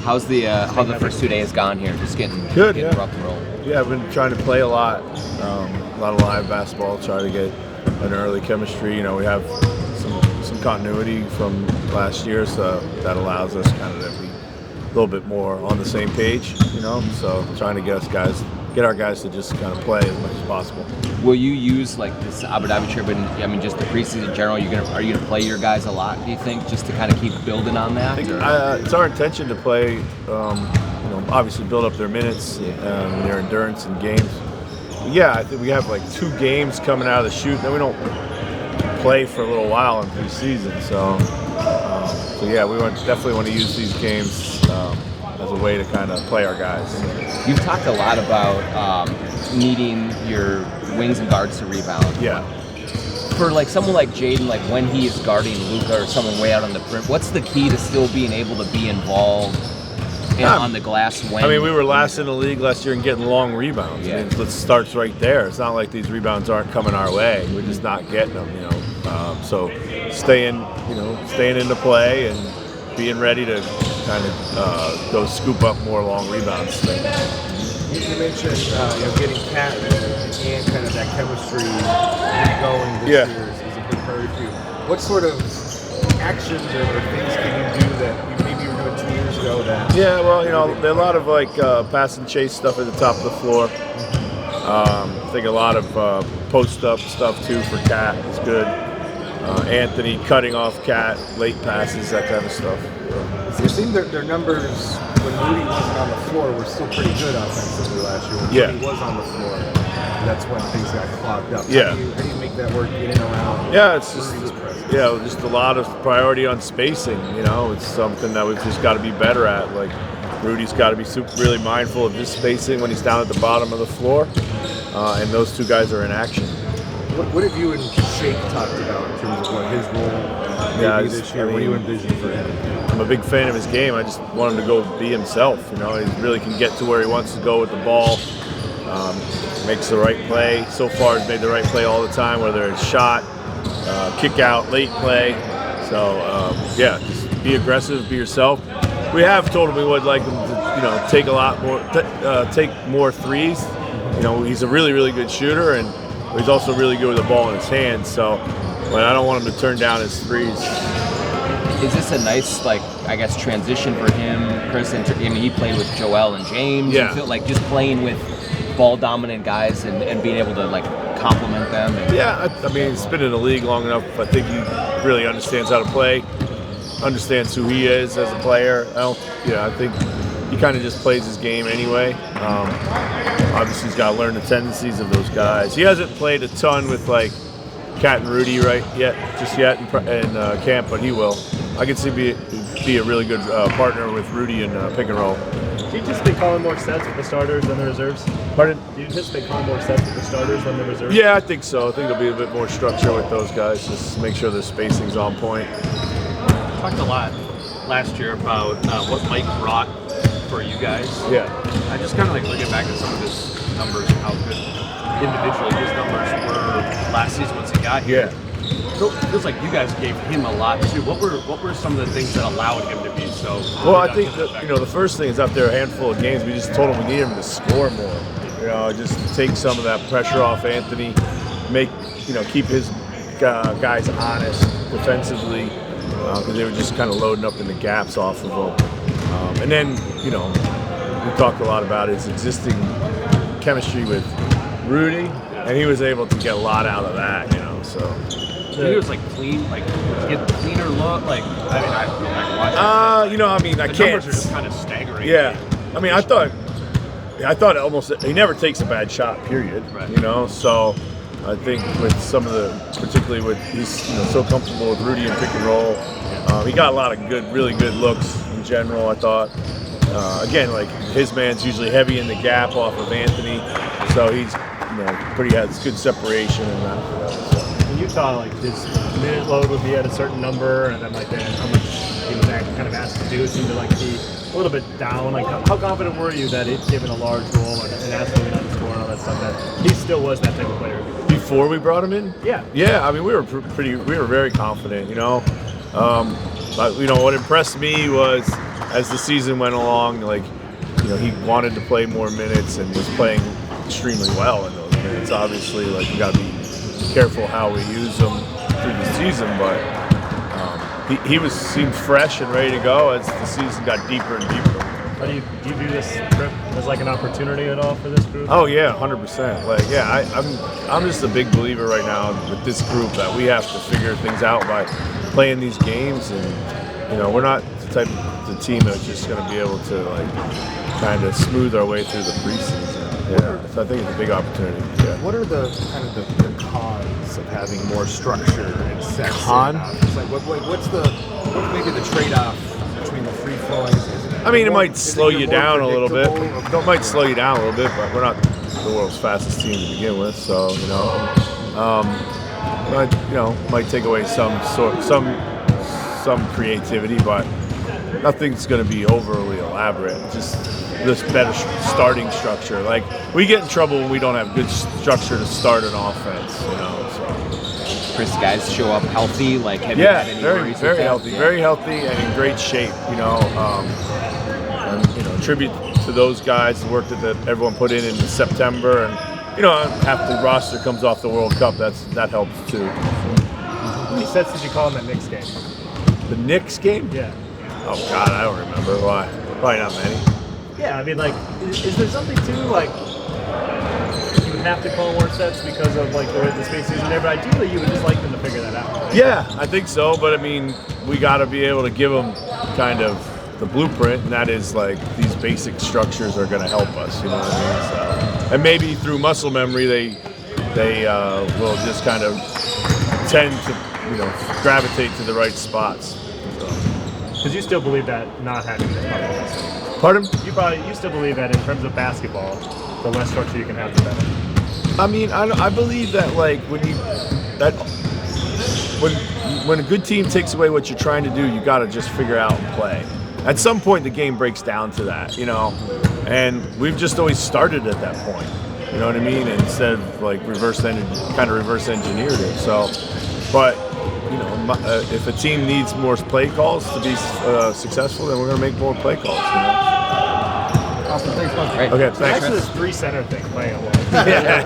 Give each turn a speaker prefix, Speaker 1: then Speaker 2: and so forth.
Speaker 1: How's how the first 2 days gone here? Just getting
Speaker 2: good,
Speaker 1: rock and roll.
Speaker 2: Yeah, I've been trying to play a lot of live basketball, try to get an early chemistry. You know, we have some continuity from last year, so that allows us kind of to be a little bit more on the same page. You know, so trying to get our guys to just kind of play as much as possible.
Speaker 1: Will you use like this Abu Dhabi trip and just the preseason in general? Are you gonna play your guys a lot? Do you think just to kind of keep building on that?
Speaker 2: I think it's our intention to play. Obviously build up their minutes and their endurance in games. Yeah, I think we have like 2 games coming out of the chute, and then we don't play for a little while in preseason. So yeah, we definitely want to use these games as a way to kind of play our guys.
Speaker 1: You've talked a lot about needing your wings and guards to rebound.
Speaker 2: Yeah.
Speaker 1: For like someone like Jaden, like when he is guarding Luka or someone way out on the perimeter, what's the key to still being able to be involved on the glass? When
Speaker 2: we were last in the league last year in getting long rebounds.
Speaker 1: Yeah.
Speaker 2: I mean, it starts right there. It's not like these rebounds aren't coming our way. We're just not getting them. So staying into play and being ready to kind of go scoop up more long rebounds.
Speaker 3: You mentioned getting Cat and kind of that chemistry going this year is a big priority for you. What sort of actions or things can you do that maybe you were doing 2 years ago?
Speaker 2: Yeah, well, there are a lot of like pass and chase stuff at the top of the floor. I think a lot of post up stuff too for Cat is good. Anthony cutting off Cat, late passes, that kind of stuff.
Speaker 3: It seemed their numbers when Rudy wasn't on the floor were still pretty good offensively last year. When Rudy was on the floor, that's when things got clogged up.
Speaker 2: Yeah.
Speaker 3: How do you make that work, get in and around?
Speaker 2: Yeah, it's just a lot of priority on spacing. It's something that we've just got to be better at. Like Rudy's got to be really mindful of his spacing when he's down at the bottom of the floor, and those 2 guys are in action.
Speaker 3: What have you and Shake talked about in terms of what his role may be this year? What do you envision for him?
Speaker 2: I'm a big fan of his game. I just want him to go be himself. He really can get to where he wants to go with the ball. Makes the right play. So far, he's made the right play all the time, whether it's shot, kick out, late play. So just be aggressive, be yourself. We have told him we would like him to, take a lot more, take more threes. He's a really, really good shooter, and he's also really good with the ball in his hands. So, I don't want him to turn down his threes.
Speaker 1: Is this a nice, transition for him, Chris? He played with Joel and James.
Speaker 2: Yeah.
Speaker 1: You feel like just playing with ball-dominant guys and being able to, complement them?
Speaker 2: He's been in the league long enough. I think he really understands how to play, understands who he is as a player. I think he kind of just plays his game anyway. Obviously, he's got to learn the tendencies of those guys. He hasn't played a ton with, Cat and Rudy just yet in camp, but he will. I can see be a really good partner with Rudy in pick and roll.
Speaker 4: Do you anticipate calling more sets with the starters than the reserves?
Speaker 2: Pardon?
Speaker 4: Do you anticipate calling more sets with the starters than the reserves?
Speaker 2: Yeah, I think so. I think there'll be a bit more structure with those guys, just make sure the spacing's on point.
Speaker 5: Talked a lot last year about what Mike brought for you guys.
Speaker 2: Yeah.
Speaker 5: I just kind of looking back at some of his numbers and how good individually his numbers were last season once he got here.
Speaker 2: Yeah.
Speaker 5: So it feels like you guys gave him a lot too. What were some of the things that allowed him to be so?
Speaker 2: Well, I think the first thing is after a handful of games, we just told him we need him to score more. Just take some of that pressure off Anthony, keep his guys honest defensively, because they were just kind of loading up in the gaps off of him. And then we talked a lot about his existing chemistry with Rudy, and he was able to get a lot out of that. So.
Speaker 5: He was clean, get cleaner look. I
Speaker 2: can't.
Speaker 5: The numbers are just kind of staggering.
Speaker 2: Yeah, I thought almost he never takes a bad shot. Period.
Speaker 5: Right.
Speaker 2: So I think with some of particularly with he's so comfortable with Rudy and pick and roll. He got a lot of really good looks in general. I thought. Again, his man's usually heavy in the gap off of Anthony, so he's has good separation and that.
Speaker 4: In Utah, his minute load would be at a certain number, and then how much he was kind of asked to do seemed to be a little bit down. How confident were you that it's given a large role and asking him to score and all that stuff, that he still was that type of player?
Speaker 2: Before we brought him in?
Speaker 4: Yeah.
Speaker 2: Yeah, we were very confident. But what impressed me was as the season went along, like, you know, he wanted to play more minutes and was playing extremely well in those minutes. Obviously, like, we got to be careful how we use him through the season, but he seemed fresh and ready to go as the season got deeper and deeper.
Speaker 4: How do you view this trip as like an opportunity at all for this group?
Speaker 2: Oh yeah, 100%. Like, yeah, I'm just a big believer right now with this group that we have to figure things out by playing these games, and you know, we're not the team that's just going to be able to like kind of smooth our way through the preseason. Yeah, so I think it's a big opportunity. Yeah.
Speaker 3: What are the kind of the cons of having more structure and sex?
Speaker 2: Con?
Speaker 3: It's like what's maybe the trade-off between the free flowing?
Speaker 2: I mean, it might slow you down a little bit. It might slow you down a little bit, but we're not the world's fastest team to begin with, so you know, might take away some creativity, but nothing's going to be overly elaborate. Just this better starting structure. Like, we get in trouble when we don't have good structure to start an offense, you know. So.
Speaker 1: Chris, guys show up healthy. Like, have you had any worries?
Speaker 2: Very healthy, very healthy, and in great shape. You know, and you know, tribute to those guys, the work that everyone put in September, and you know, half the roster comes off the World Cup. That helps too.
Speaker 4: How many sets did you call in that Knicks game?
Speaker 2: The Knicks game?
Speaker 4: Yeah.
Speaker 2: Oh God, I don't remember. Why? Probably not many.
Speaker 4: Yeah, I mean, like, is there something to like you have to call more sets because of like the space isn't there? But ideally, you would just like them to figure that out. Right?
Speaker 2: Yeah, I think so. But I mean, we got to be able to give them kind of the blueprint, and that is like these basic structures are going to help us. You know what I mean? So, and maybe through muscle memory, they will just kind of tend to gravitate to the right spots.
Speaker 4: Because you still believe that not having this part of the best.
Speaker 2: Pardon?
Speaker 4: You still believe that in terms of basketball, the less structure you can have, the better.
Speaker 2: I mean, I believe that like when a good team takes away what you're trying to do, you got to just figure out and play. At some point, the game breaks down to that, you know, and we've just always started at that point. You know what I mean? Instead of like reverse engineered it. So, but. You know, if a team needs more play calls to be successful, then we're going to make more play calls. You know?
Speaker 3: Awesome. Thanks,
Speaker 1: Great.
Speaker 2: Okay, thanks.
Speaker 4: Actually, this 3-center thing playing a lot.
Speaker 2: Yeah.